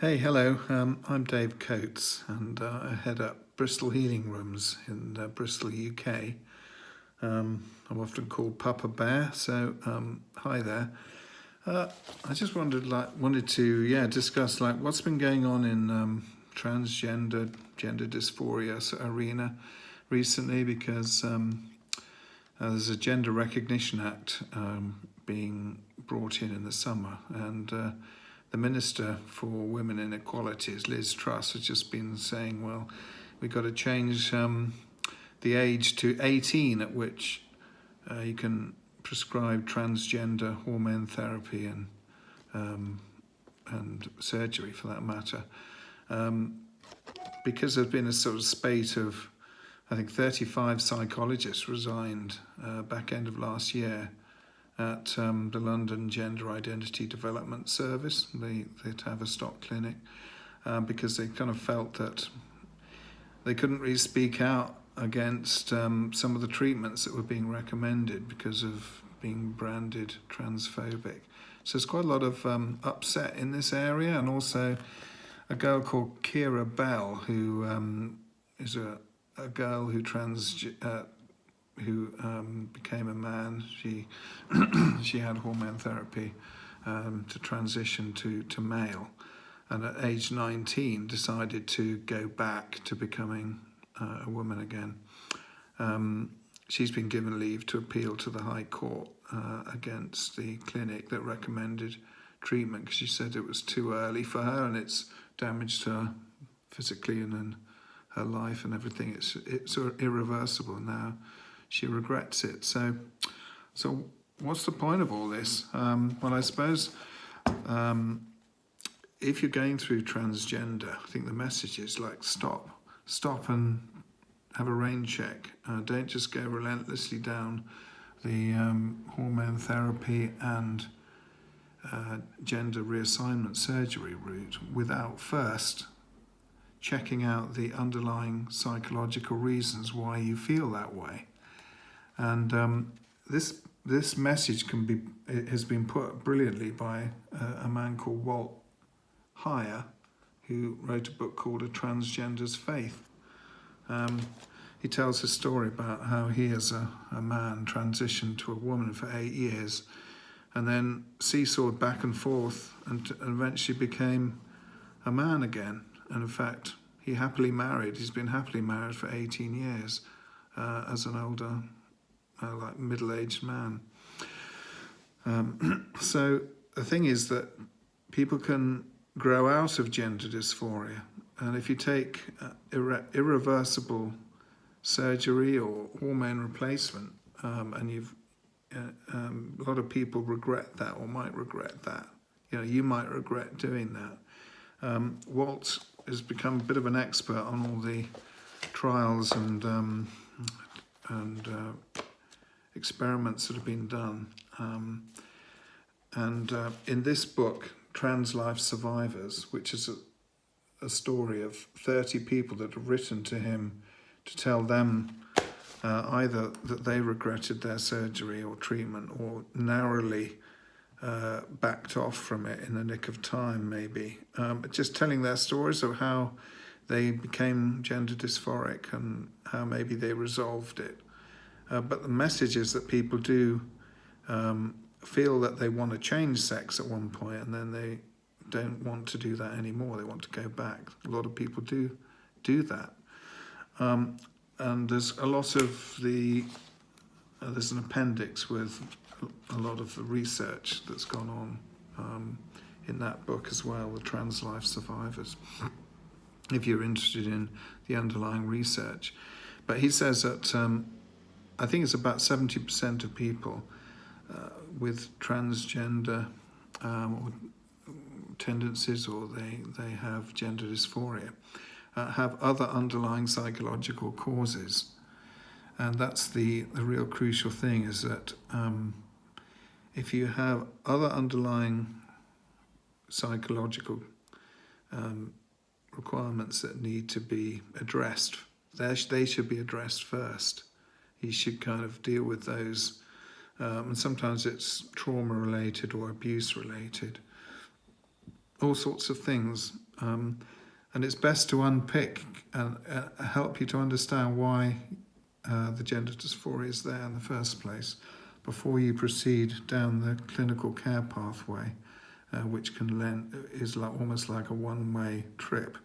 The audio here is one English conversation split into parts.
Hey, hello. I'm Dave Coates, and I head up Bristol Healing Rooms in Bristol, UK. I'm often called Papa Bear, so hi there. I just wanted to discuss what's been going on in transgender, gender dysphoria arena recently, because there's a Gender Recognition Act being brought in the summer, and the Minister for Women and Equalities, Liz Truss, has just been saying, well, we've got to change the age to 18 at which you can prescribe transgender hormone therapy and surgery, for that matter, because there's been a sort of spate of, I think, 35 psychologists resigned back end of last year at the London Gender Identity Development Service, the Tavistock clinic, because they kind of felt that they couldn't really speak out against some of the treatments that were being recommended because of being branded transphobic. So there's quite a lot of upset in this area, and also a girl called Kira Bell, who is a girl who became a man. She had hormone therapy to transition to male, and at age 19 decided to go back to becoming a woman again. She's been given leave to appeal to the High Court against the clinic that recommended treatment, because she said it was too early for her and it's damaged her physically and in her life and everything. It's irreversible now. She regrets it. So what's the point of all this? Well, I suppose if you're going through transgender, I think the message is stop and have a rain check. Don't just go relentlessly down the hormone therapy and gender reassignment surgery route without first checking out the underlying psychological reasons why you feel that way. And this message has been put brilliantly by a man called Walt Heyer, who wrote a book called A Transgender's Faith. He tells a story about how he, as a man, transitioned to a woman for 8 years, and then seesawed back and forth, and eventually became a man again. And in fact, he's been happily married for 18 years as an older, middle-aged man. So the thing is that people can grow out of gender dysphoria, and if you take irreversible surgery or hormone replacement, and a lot of people regret that or might regret that. You might regret doing that. Walt has become a bit of an expert on all the trials and experiments that have been done. And in this book, Trans Life Survivors, which is a story of 30 people that have written to him to tell them either that they regretted their surgery or treatment, or narrowly backed off from it in the nick of time, maybe. Just telling their stories of how they became gender dysphoric and how maybe they resolved it. But the message is that people do feel that they want to change sex at one point, and then they don't want to do that anymore. They want to go back. A lot of people do that. And there's a lot of there's an appendix with a lot of the research that's gone on in that book as well, the Trans Life Survivors, if you're interested in the underlying research. But he says that I think it's about 70% of people with transgender or tendencies, or they have gender dysphoria, have other underlying psychological causes. And that's the real crucial thing, is that if you have other underlying psychological requirements that need to be addressed, they should be addressed first. You should kind of deal with those. And sometimes it's trauma related or abuse related. All sorts of things And it's best to unpick and help you to understand why the gender dysphoria is there in the first place before you proceed down the clinical care pathway, which is almost like a one-way trip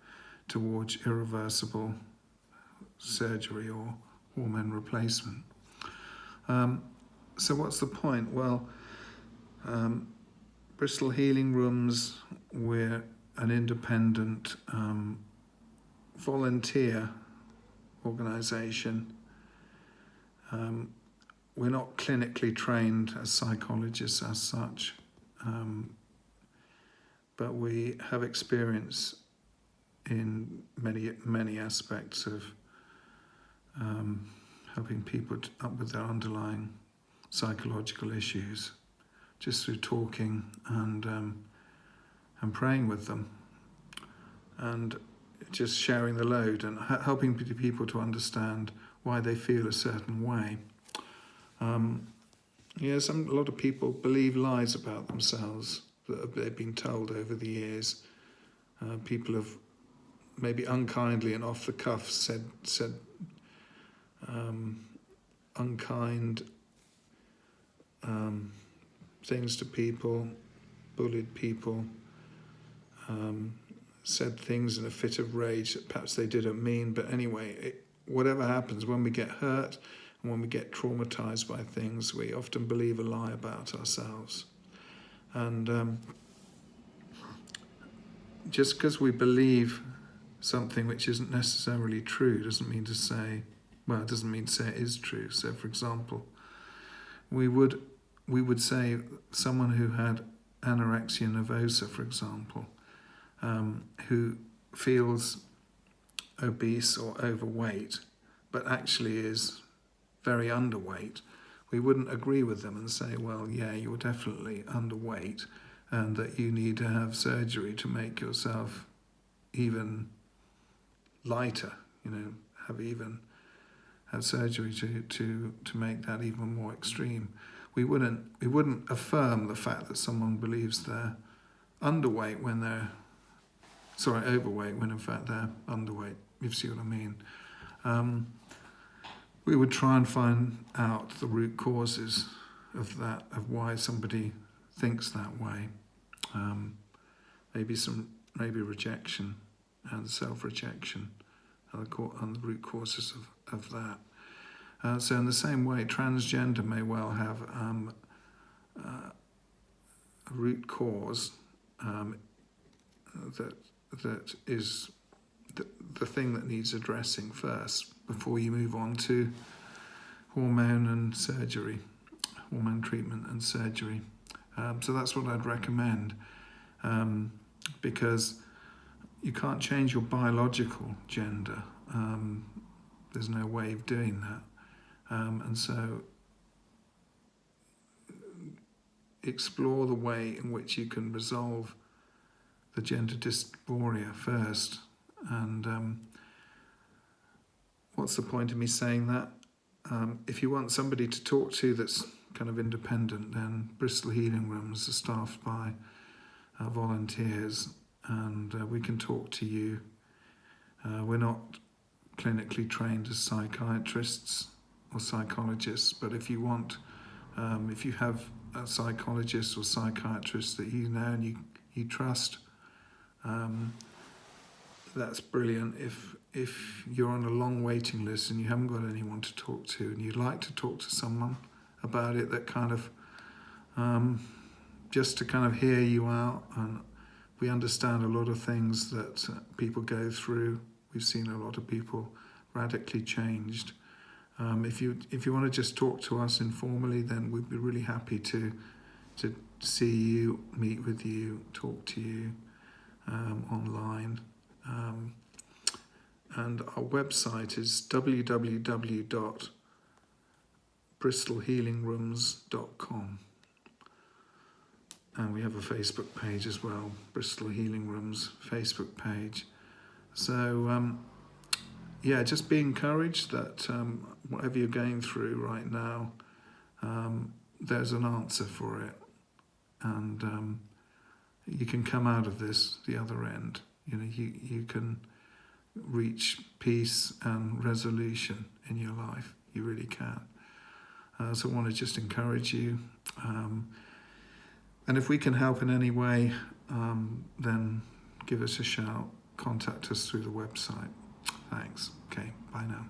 towards irreversible surgery or hormone replacement. So what's the point? Well, Bristol Healing Rooms, we're an independent volunteer organisation. We're not clinically trained as psychologists as such, but we have experience in many aspects of helping people up with their underlying psychological issues, just through talking and praying with them, and just sharing the load and helping people to understand why they feel a certain way. A lot of people believe lies about themselves that they've been told over the years. People have maybe unkindly and off the cuff said unkind things to people, bullied people, said things in a fit of rage that perhaps they didn't mean. But anyway, whatever happens, when we get hurt and when we get traumatized by things, we often believe a lie about ourselves. And just because we believe something which isn't necessarily true doesn't mean to say it is true. So, for example, we would say someone who had anorexia nervosa, for example, who feels obese or overweight, but actually is very underweight, we wouldn't agree with them and say, well, yeah, you're definitely underweight and that you need to have surgery to make yourself even lighter, have surgery to make that even more extreme. We wouldn't affirm the fact that someone believes they're overweight when in fact they're underweight, if you see what I mean. We would try and find out the root causes of why somebody thinks that way. Maybe rejection and self-rejection are the root causes of that. So in the same way, transgender may well have a root cause that is the thing that needs addressing first before you move on to hormone treatment and surgery. So that's what I'd recommend, because you can't change your biological gender. There's no way of doing that. And so explore the way in which you can resolve the gender dysphoria first. And what's the point of me saying that? If you want somebody to talk to that's kind of independent, then Bristol Healing Rooms are staffed by volunteers, and we can talk to you. We're not clinically trained as psychiatrists or psychologists, but if you have a psychologist or psychiatrist that you know and you trust, that's brilliant. If you're on a long waiting list and you haven't got anyone to talk to and you'd like to talk to someone about it, that kind of just to kind of hear you out, and we understand a lot of things that people go through. We've seen a lot of people radically changed. If you want to just talk to us informally, then we'd be really happy to see you, meet with you, talk to you online. And our website is www.bristolhealingrooms.com. And we have a Facebook page as well, Bristol Healing Rooms Facebook page. So, just be encouraged that whatever you're going through right now, there's an answer for it. And you can come out of this the other end. you can reach peace and resolution in your life. You really can. So I want to just encourage you. And if we can help in any way, then give us a shout. Contact us through the website. Thanks. Okay, bye now.